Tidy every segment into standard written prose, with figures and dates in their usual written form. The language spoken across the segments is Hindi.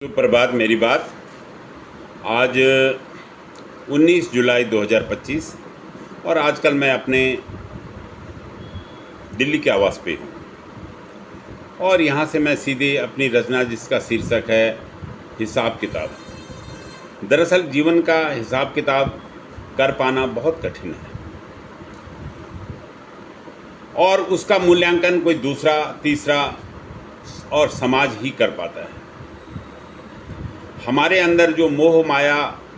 सुप्रभात। मेरी बात आज 19 जुलाई 2025 और आजकल मैं अपने दिल्ली के आवास पे हूँ और यहाँ से मैं सीधे अपनी रचना जिसका शीर्षक है हिसाब किताब। दरअसल जीवन का हिसाब किताब कर पाना बहुत कठिन है और उसका मूल्यांकन कोई दूसरा तीसरा और समाज ही कर पाता है। हमारे अंदर जो मोह माया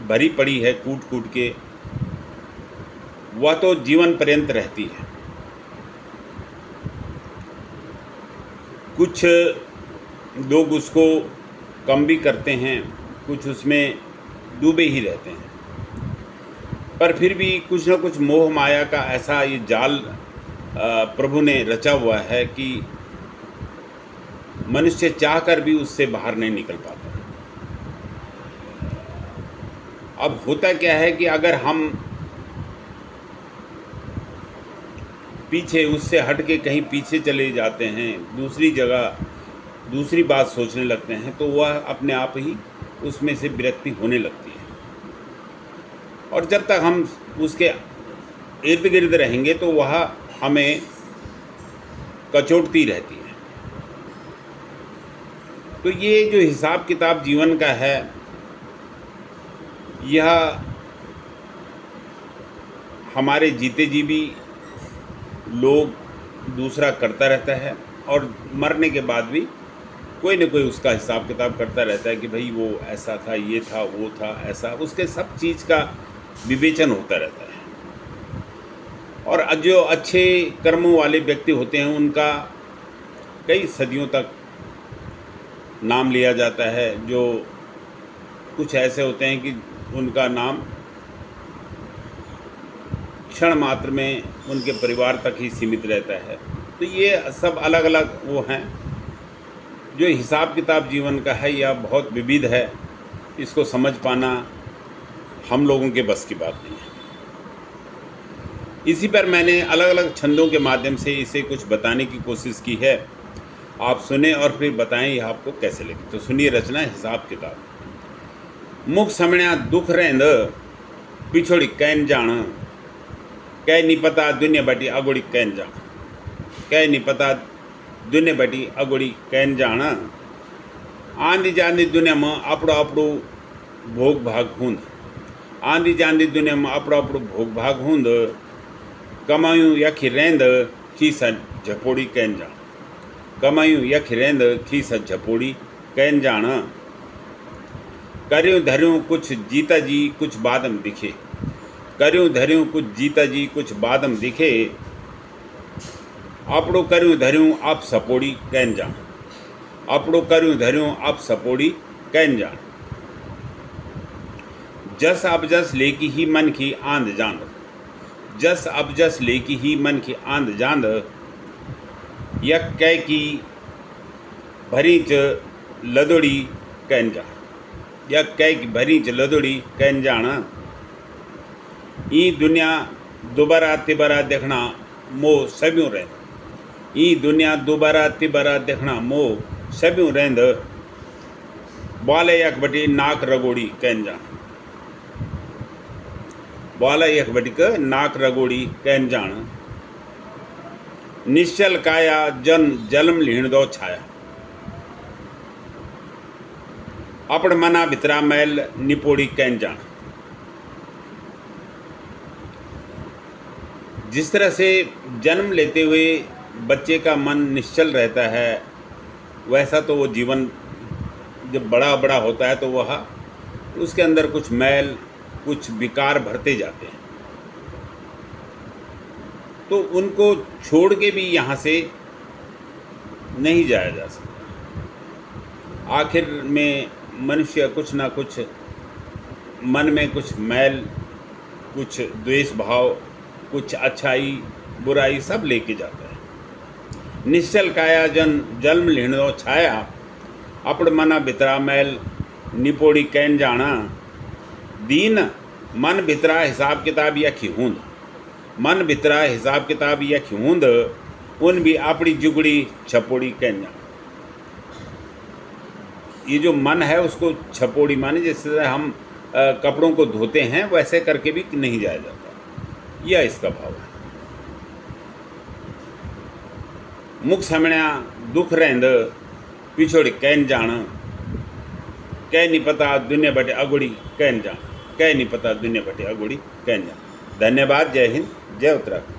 भरी पड़ी है कूट कूट के, वह तो जीवन पर्यंत रहती है। कुछ लोग उसको कम भी करते हैं, कुछ उसमें डूबे ही रहते हैं, पर फिर भी कुछ न कुछ मोह माया का ऐसा ये जाल प्रभु ने रचा हुआ है कि मनुष्य चाहकर भी उससे बाहर नहीं निकल पाता। अब होता क्या है कि अगर हम पीछे उससे हट के कहीं पीछे चले जाते हैं, दूसरी जगह दूसरी बात सोचने लगते हैं, तो वह अपने आप ही उसमें से विरक्ति होने लगती है और जब तक हम उसके इर्द गिर्द रहेंगे तो वह हमें कचोटती रहती है। तो ये जो हिसाब किताब जीवन का है, यह हमारे जीते जी भी लोग दूसरा करता रहता है और मरने के बाद भी कोई न कोई उसका हिसाब किताब करता रहता है कि भाई वो ऐसा था, ये था, वो था, ऐसा। उसके सब चीज़ का विवेचन होता रहता है और जो अच्छे कर्मों वाले व्यक्ति होते हैं उनका कई सदियों तक नाम लिया जाता है। जो कुछ ऐसे होते हैं कि उनका नाम क्षण मात्र में उनके परिवार तक ही सीमित रहता है। तो ये सब अलग अलग वो हैं। जो हिसाब किताब जीवन का है यह बहुत विविध है, इसको समझ पाना हम लोगों के बस की बात नहीं है। इसी पर मैंने अलग अलग छंदों के माध्यम से इसे कुछ बताने की कोशिश की है। आप सुने और फिर बताएं यह आपको कैसे लगे। तो सुनिए रचना हिसाब किताब। मुख समण्या दुख रेंद पिछोड़ी कैन जान, कै नहीं पता दुनिया बटी अगोड़ी कैन जान, कै नहीं पता दुनिया बटी अगोड़ी कैन जान। आंधी जांदी दुनिया में अपड़ो अपड़ो भोग भाग हूंद, आंधी जांदी दुनिया में अपड़ो अपड़ो भोग भाग हूंद। कमायूं यखी रेंद खीसा झपोड़ी कैन जान, कमायूं यखी रेंद खीसा झपोड़ी कैन जान। करियूं धरियूं कुछ जीता जी कुछ बादम दिखे, करियूं धरियूं कुछ जीता जी कुछ बादम दिखे। अपड़ो करियूं धरियूं आप सपोड़ी कैन जान, अपड़ो करियूं धरियूं आप सपोड़ी कैन जान। जस अब जस लेकी ही मन की आंध जांद, जस अब जस लेकी ही मन की आंध जांद। यक कै की भरी च लदोड़ी कैन जान, यक कै की भरी च लदोड़ी कैन जान। ई दुनिया दोबारा तिबारा देखना मोह सब्यूं रेंद, ई दुनिया दोबारा तिबारा देखना मोह सब्यूं रेंद। बाले यक बटी नाक रगोड़ी कैन जान, बाले यक बटी क नाक रगोड़ी कैन जान। निश्चल काया जन जलम लीण दो छाया, अपड़ मना भितरा मैल निपोड़ी कैन जान। जिस तरह से जन्म लेते हुए बच्चे का मन निश्चल रहता है, वैसा तो वो जीवन जब बड़ा बड़ा होता है तो वह उसके अंदर कुछ मैल कुछ विकार भरते जाते हैं। तो उनको छोड़ के भी यहाँ से नहीं जाया जा सकता। आखिर में मनुष्य कुछ ना कुछ मन में कुछ मैल, कुछ द्वेष भाव, कुछ अच्छाई बुराई सब लेके जाता है। निश्चल काया जन जन्म लीणो छाया, अपड़ मना भितरा मैल निपोड़ी कैन जाना। दीन मन भितरा हिसाब किताब या खिहूंद, मन भितरा हिसाब किताब या खिहूंद। उन भी अपनी जुगड़ी छपोड़ी कैन जान। ये जो मन है उसको छपोड़ी माने, जैसे हम कपड़ों को धोते हैं वैसे करके भी नहीं जाया जाता। यह इसका भाव है। मुख समण्या दुख रहंद पिछोड़ कैन जान, कह नहीं पता दुनिया बटे अगुड़ी कैन जान, कह नहीं पता दुनिया बटे अगुड़ी कैन जान। धन्यवाद। जय हिंद, जय उत्तराखंड।